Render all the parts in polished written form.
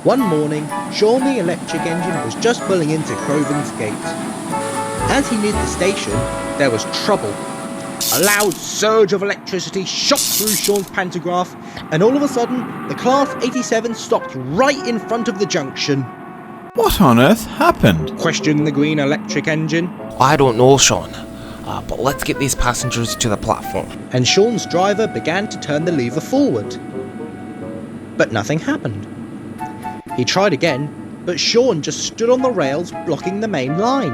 One morning, Sean the electric engine was just pulling into Crovan's gate. As he neared the station, there was trouble. A loud surge of electricity shot through Sean's pantograph, and all of a sudden, the Class 87 stopped right in front of the junction. What on earth happened? Questioned the green electric engine. I don't know, Sean, but let's get these passengers to the platform. And Sean's driver began to turn the lever forward. But nothing happened. He tried again, but Sean just stood on the rails blocking the main line.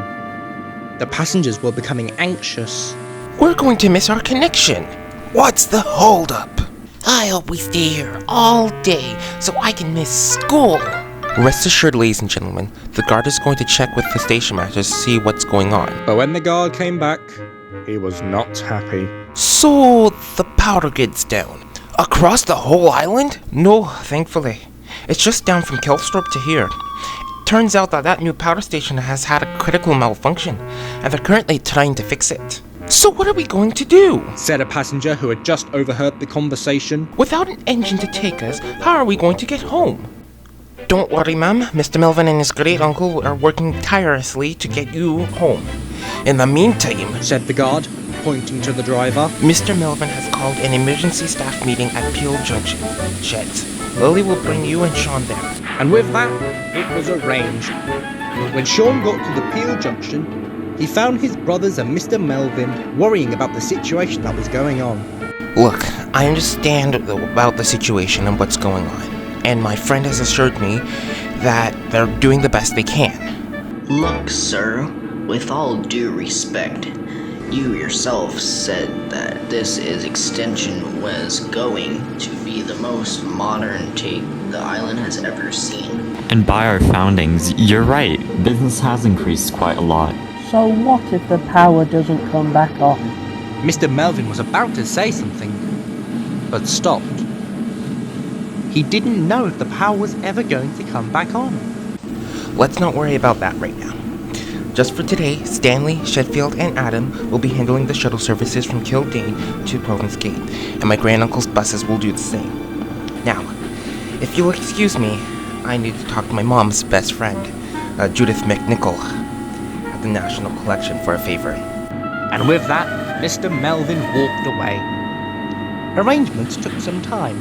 The passengers were becoming anxious. We're going to miss our connection. What's the holdup? I hope we stay here all day so I can miss school. Rest assured, ladies and gentlemen, the guard is going to check with the station master to see what's going on. But when the guard came back, he was not happy. So the power grid's down. Across the whole island? No, thankfully. It's just down from Kellstrope to here. Turns out that new power station has had a critical malfunction, and they're currently trying to fix it. So what are we going to do? Said a passenger who had just overheard the conversation. Without an engine to take us, how are we going to get home? Don't worry, ma'am. Mr. Melvin and his great uncle are working tirelessly to get you home. In the meantime, said the guard, pointing to the driver, Mr. Melvin has called an emergency staff meeting at Peel Junction. Sheds. Lily will bring you and Sean there. And with that, it was arranged. When Sean got to the Peel Junction, he found his brothers and Mr. Melvin worrying about the situation that was going on. Look, I understand about the situation and what's going on, and my friend has assured me that they're doing the best they can. Look, sir, with all due respect, you yourself said that this extension was going to be the most modern take the island has ever seen. And by our foundings, you're right, business has increased quite a lot. So what if the power doesn't come back on? Mr. Melvin was about to say something, but stopped. He didn't know if the power was ever going to come back on. Let's not worry about that right now. Just for today, Stanley, Sheffield, and Adam will be handling the shuttle services from Kildane to Province Gate, and my granduncle's buses will do the same. Now, if you'll excuse me, I need to talk to my mom's best friend, Judith McNichol, at the National Collection for a favor. And with that, Mr. Melvin walked away. Arrangements took some time.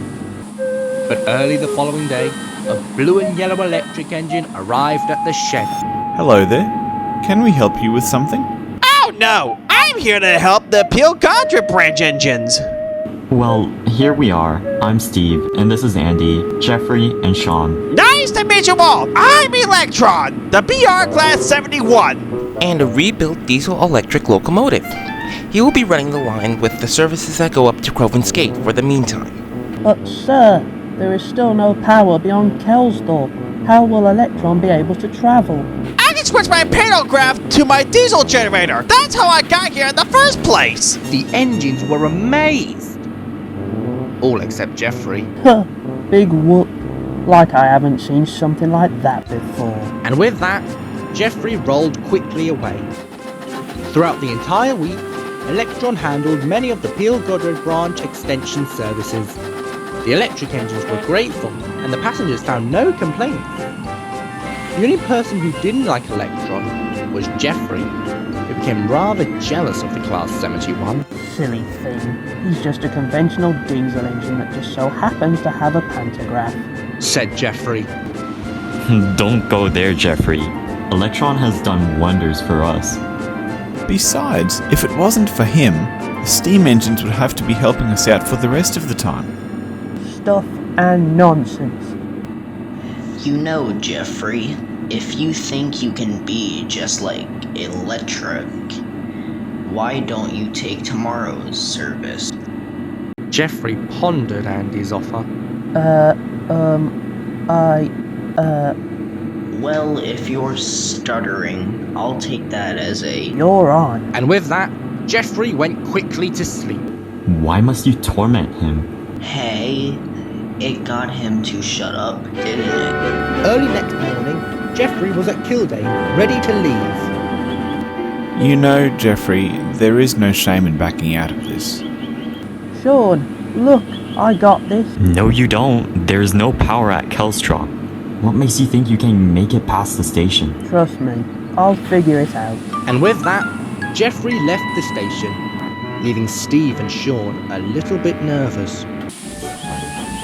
But early the following day, a blue and yellow electric engine arrived at the shed. Hello there. Can we help you with something? Oh no! I'm here to help the Peel Contra branch engines! Well, here we are. I'm Steve, and this is Andy, Jeffrey, and Sean. Nice to meet you all! I'm Electron, the BR Class 71! And a rebuilt diesel-electric locomotive. He will be running the line with the services that go up to Crovan's Gate for the meantime. But sir, there is still no power beyond Kellstrope. How will Electron be able to travel? I can switch my pantograph to my diesel generator! That's how I got here in the first place! The engines were amazed. All except Jeffrey. Huh, big whoop. Like I haven't seen something like that before. And with that, Jeffrey rolled quickly away. Throughout the entire week, Electron handled many of the Peel Goddard branch extension services. The electric engines were grateful, and the passengers found no complaints. The only person who didn't like Electron was Jeffrey, who became rather jealous of the Class 71. Silly thing. He's just a conventional diesel engine that just so happens to have a pantograph. Said Jeffrey. Don't go there, Jeffrey. Electron has done wonders for us. Besides, if it wasn't for him, the steam engines would have to be helping us out for the rest of the time. Stuff and nonsense. You know, Jeffrey, if you think you can be just like electric, why don't you take tomorrow's service? Jeffrey pondered Andy's offer. Well, if you're stuttering, I'll take that as a... You're on. And with that, Jeffrey went quickly to sleep. Why must you torment him? Hey, it got him to shut up, didn't it? Early next morning, Jeffrey was at Kildane, ready to leave. You know, Jeffrey, there is no shame in backing out of this. Sean, look, I got this. No, you don't. There's no power at Kellstrope. What makes you think you can make it past the station? Trust me, I'll figure it out. And with that, Jeffrey left the station, leaving Steve and Sean a little bit nervous.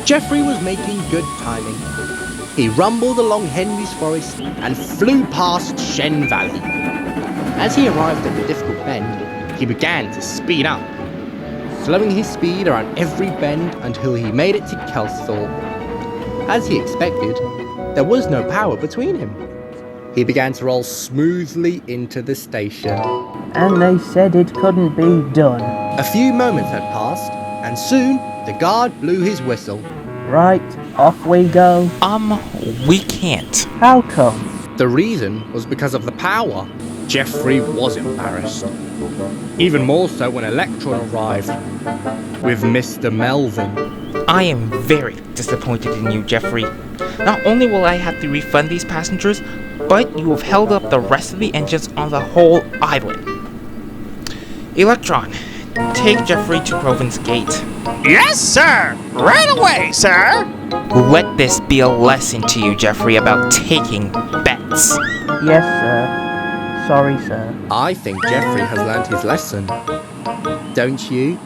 Jeffrey was making good timing. He rumbled along Henry's Forest and flew past Shen Valley. As he arrived at the difficult bend, he began to speed up, slowing his speed around every bend until he made it to Kellstrope. As he expected, there was no power between him. He began to roll smoothly into the station. And they said it couldn't be done. A few moments had passed, and soon the guard blew his whistle. Right, off we go. We can't. How come? The reason was because of the power. Jeffrey was embarrassed. Even more so when Electron arrived with Mr. Melvin. I am very disappointed in you, Jeffrey. Not only will I have to refund these passengers, but you have held up the rest of the engines on the whole island. Electron, take Jeffrey to Groven's Gate. Yes, sir! Right away, sir! Let this be a lesson to you, Jeffrey, about taking bets. Yes, sir. Sorry, sir. I think Jeffrey has learned his lesson. Don't you?